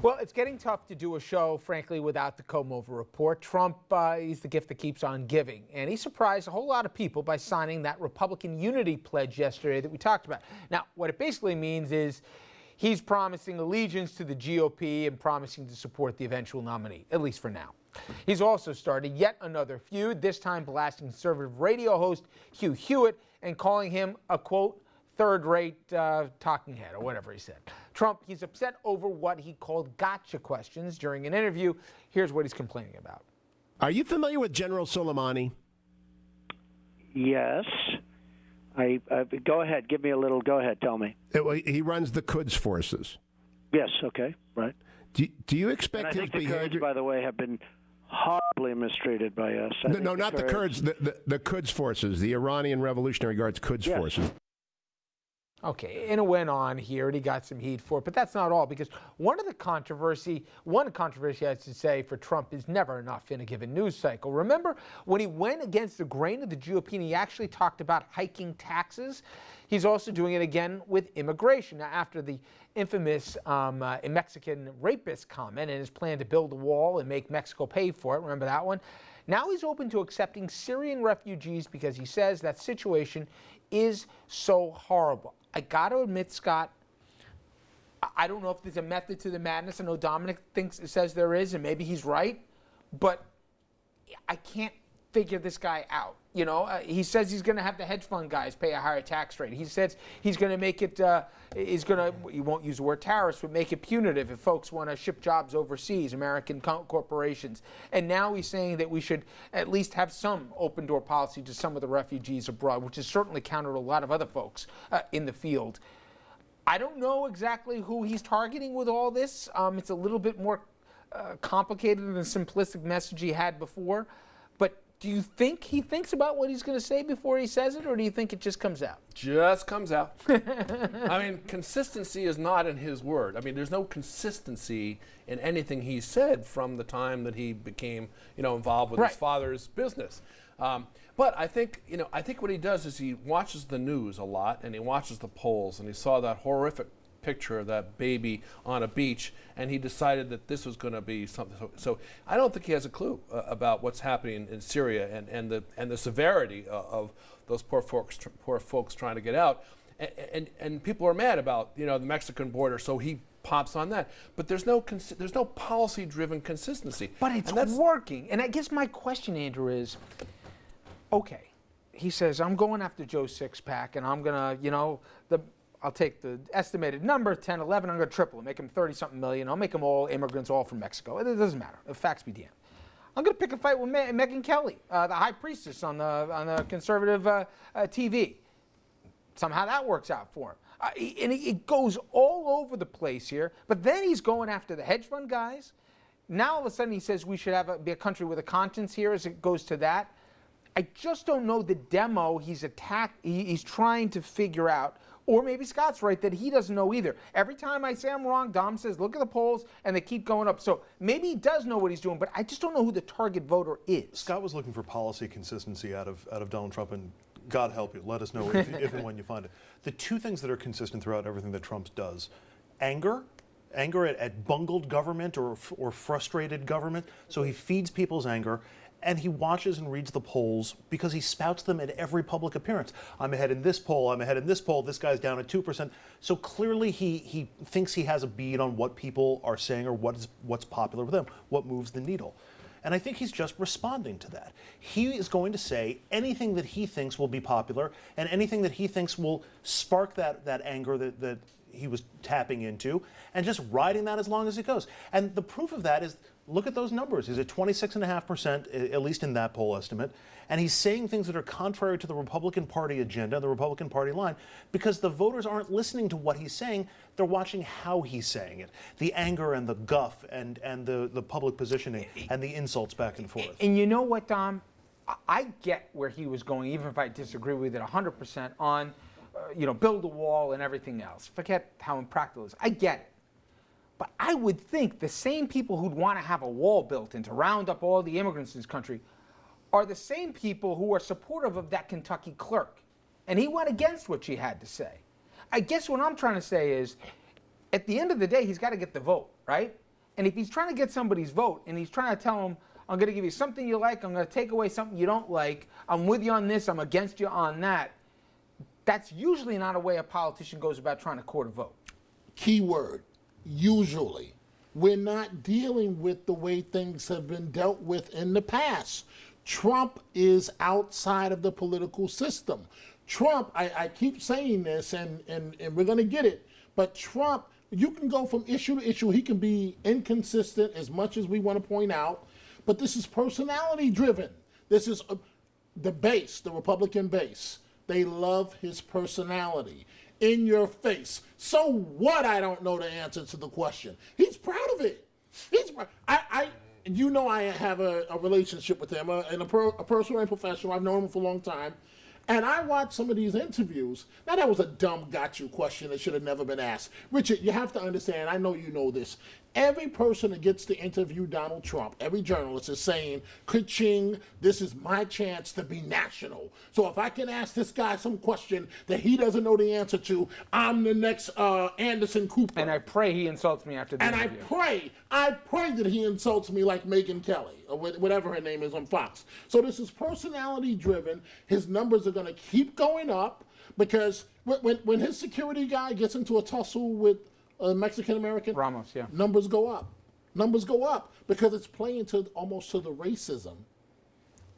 Well, it's getting tough to do a show, frankly, without the comb-over report. Trump is the gift that keeps on giving, and he surprised a whole lot of people by signing that Republican unity pledge yesterday that we talked about. Now, what it basically means is he's promising allegiance to the GOP and promising to support the eventual nominee, at least for now. He's also started yet another feud, this time blasting conservative radio host Hugh Hewitt and calling him a, quote, third-rate talking head, or whatever he said. Trump, he's upset over what he called gotcha questions during an interview. Here's what he's complaining about. Are you familiar with General Soleimani? Yes. Go ahead. Give me a little. Go ahead. Tell me. He runs the Quds forces. Yes. Okay. Right. Do you expect and I his think the behavior? Kurds, by the way, have been horribly mistreated by us. No, not the Kurds. The Quds forces, the Iranian Revolutionary Guard's Quds forces. Okay, and it went on here, and he got some heat for it, but that's not all, because one controversy I should say for Trump is never enough in a given news cycle. Remember when he went against the grain of the GOP and he actually talked about hiking taxes? He's also doing it again with immigration. Now, after the infamous Mexican rapist comment and his plan to build a wall and make Mexico pay for it, remember that one? Now he's open to accepting Syrian refugees because he says that situation is so horrible. I got to admit, Scott, I don't know if there's a method to the madness. I know Dominic says there is, and maybe he's right, but I can't figure this guy out. You know, he says he's going to have the hedge fund guys pay a higher tax rate. He says he's going to make it, he won't use the word tariffs, but make it punitive if folks want to ship jobs overseas, American corporations. And now he's saying that we should at least have some open door policy to some of the refugees abroad, which has certainly countered a lot of other folks in the field. I don't know exactly who he's targeting with all this. It's a little bit more complicated than the simplistic message he had before. But do you think he thinks about what he's going to say before he says it, or do you think it just comes out? Just comes out. I mean, consistency is not in his word. I mean, there's no consistency in anything he said from the time that he became, involved with his father's business. But I think what he does is he watches the news a lot, and he watches the polls, and he saw that horrific picture of that baby on a beach, and he decided that this was going to be something. So I don't think he has a clue about what's happening in Syria and the severity of those poor folks trying to get out. And people are mad about the Mexican border, so he pops on that. But there's no policy-driven consistency. But it's working. And I guess my question, Andrew, is, okay, he says, I'm going after Joe Sixpack, and I'm going to, I'll take the estimated number, 10, 11, I'm going to triple it, make him 30-something million. I'll make them all immigrants, all from Mexico. It doesn't matter. The facts be damned. I'm going to pick a fight with Megyn Kelly, the high priestess on the conservative TV. Somehow that works out for him. And it goes all over the place here. But then he's going after the hedge fund guys. Now all of a sudden he says we should be a country with a conscience here as it goes to that. I just don't know the demo he's trying to figure out. Or maybe Scott's right that he doesn't know either. Every time I say I'm wrong, Dom says, look at the polls, and they keep going up. So maybe he does know what he's doing, but I just don't know who the target voter is. Scott was looking for policy consistency out of Donald Trump, and God help you, let us know if and when you find it. The two things that are consistent throughout everything that Trump does, anger at bungled government or frustrated government. So he feeds people's anger. And he watches and reads the polls because he spouts them at every public appearance. I'm ahead in this poll, I'm ahead in this poll, this guy's down at 2%. So clearly he thinks he has a bead on what people are saying or what's popular with them, what moves the needle. And I think he's just responding to that. He is going to say anything that he thinks will be popular and anything that he thinks will spark that anger that he was tapping into, and just riding that as long as it goes. And the proof of that is, look at those numbers. He's at 26.5%, at least in that poll estimate. And he's saying things that are contrary to the Republican Party agenda, the Republican Party line, because the voters aren't listening to what he's saying. They're watching how he's saying it. The anger and the guff and the public positioning and the insults back and forth. And you know what, Dom? I get where he was going, even if I disagree with it 100% on, build a wall and everything else. Forget how impractical it is. I get it. But I would think the same people who'd want to have a wall built and to round up all the immigrants in this country are the same people who are supportive of that Kentucky clerk. And he went against what she had to say. I guess what I'm trying to say is, at the end of the day, he's got to get the vote, right? And if he's trying to get somebody's vote and he's trying to tell them, I'm going to give you something you like, I'm going to take away something you don't like, I'm with you on this, I'm against you on that, that's usually not a way a politician goes about trying to court a vote. Key word, usually. We're not dealing with the way things have been dealt with in the past. Trump is outside of the political system. Trump, I keep saying this, and we're going to get it, but Trump, you can go from issue to issue. He can be inconsistent as much as we want to point out, but this is personality driven. This is the base, the Republican base. They love his personality. In your face. So what? I don't know the answer to the question. He's proud of it. You know, I have a relationship with him, and a personal and professional. I've known him for a long time. And I watched some of these interviews. Now, that was a dumb got you question that should have never been asked. Richard, you have to understand, I know you know this. Every person that gets to interview Donald Trump, every journalist is saying, ka-ching, this is my chance to be national. So if I can ask this guy some question that he doesn't know the answer to, I'm the next Anderson Cooper. And I pray he insults me after the interview. And I pray that he insults me like Megyn Kelly, or whatever her name is on Fox. So this is personality driven. His numbers are going to keep going up because when his security guy gets into a tussle with a Mexican American, Ramos, yeah, numbers go up. Numbers go up because it's playing to almost to the racism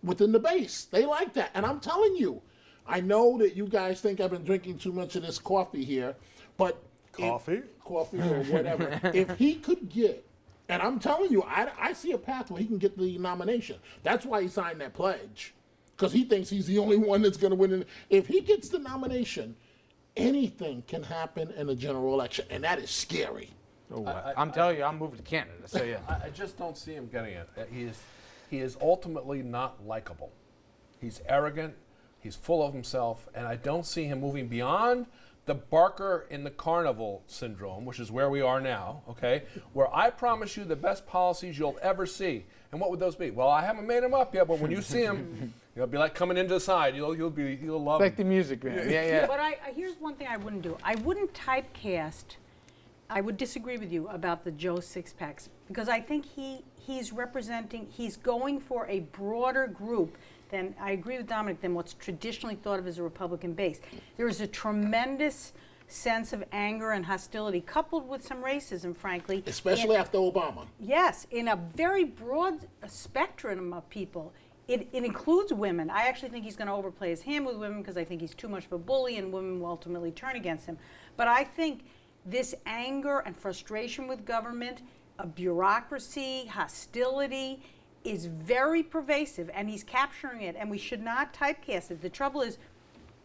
within the base. They like that, and I'm telling you, I know that you guys think I've been drinking too much of this coffee here, but coffee or whatever. If he could get, and I'm telling you, I see a path where he can get the nomination. That's why he signed that pledge, because he thinks he's the only one that's going to win. If he gets the nomination, anything can happen in a general election, and that is scary. I'm telling you, I'm moving to Canada. So yeah, I just don't see him getting it. He is ultimately not likable. He's arrogant. He's full of himself, and I don't see him moving beyond the Barker in the Carnival syndrome, which is where we are now, okay, where I promise you the best policies you'll ever see. And what would those be? Well, I haven't made them up yet, but when you see them, it'll be like coming into the side. You'll love like them. the music, man. Yeah. But here's one thing I wouldn't do. I wouldn't typecast. I would disagree with you about the Joe Sixpacks, because I think he's going for a broader group than, I agree with Dominic, than what's traditionally thought of as a Republican base. There is a tremendous sense of anger and hostility, coupled with some racism, frankly. Especially after Obama. Yes, in a very broad spectrum of people. It includes women. I actually think he's going to overplay his hand with women because I think he's too much of a bully and women will ultimately turn against him. But I think this anger and frustration with government, a bureaucracy, hostility, is very pervasive, and he's capturing it, and we should not typecast it. The trouble is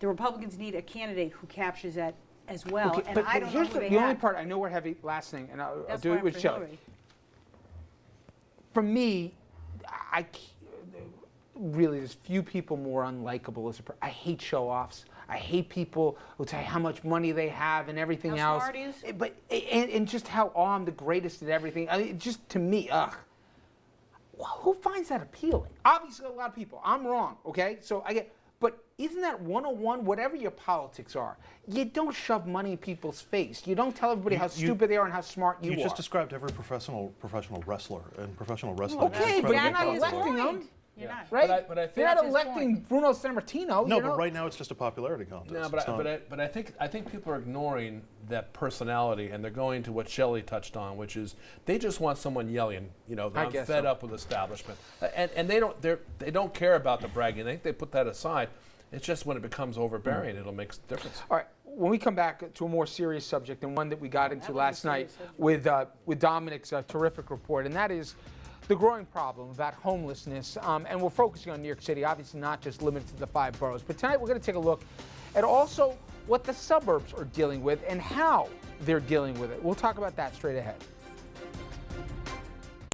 the Republicans need a candidate who captures that as well, Okay, and but I don't know here's who they the only have. part, I know we're heavy, last thing, and I'll That's do why it I'm with for Shelley. Hillary. For me, really, there's few people more unlikable as I hate show-offs. I hate people who tell you how much money they have and everything How else. smart he is. But and just how I'm the greatest at everything. I mean, just to me, who finds that appealing? Obviously, a lot of people. I'm wrong, okay? So I get, but isn't that 101? Whatever your politics are, you don't shove money in people's face. You don't tell everybody how stupid they are and how smart you are. You just described every professional wrestler and professional wrestling. Okay, but you're not electing them. You're not. Right? But I think you're not that's his electing Bruno Sammartino. No, you know? but right now it's just a popularity contest. No, It's not- but I think people are ignoring that personality, and they're going to what Shelley touched on, which is they just want someone yelling. You know, I'm guess fed so. up with establishment, and they don't care about the bragging. I think they put that aside. It's just when it becomes overbearing, it'll make a difference. All right, when we come back to a more serious subject, and one that we got into was a last night serious with Dominic's terrific report, and that is the growing problem about homelessness. And we're focusing on New York City, obviously not just limited to the 5 boroughs. But tonight we're going to take a look at also what the suburbs are dealing with and how they're dealing with it. We'll talk about that straight ahead.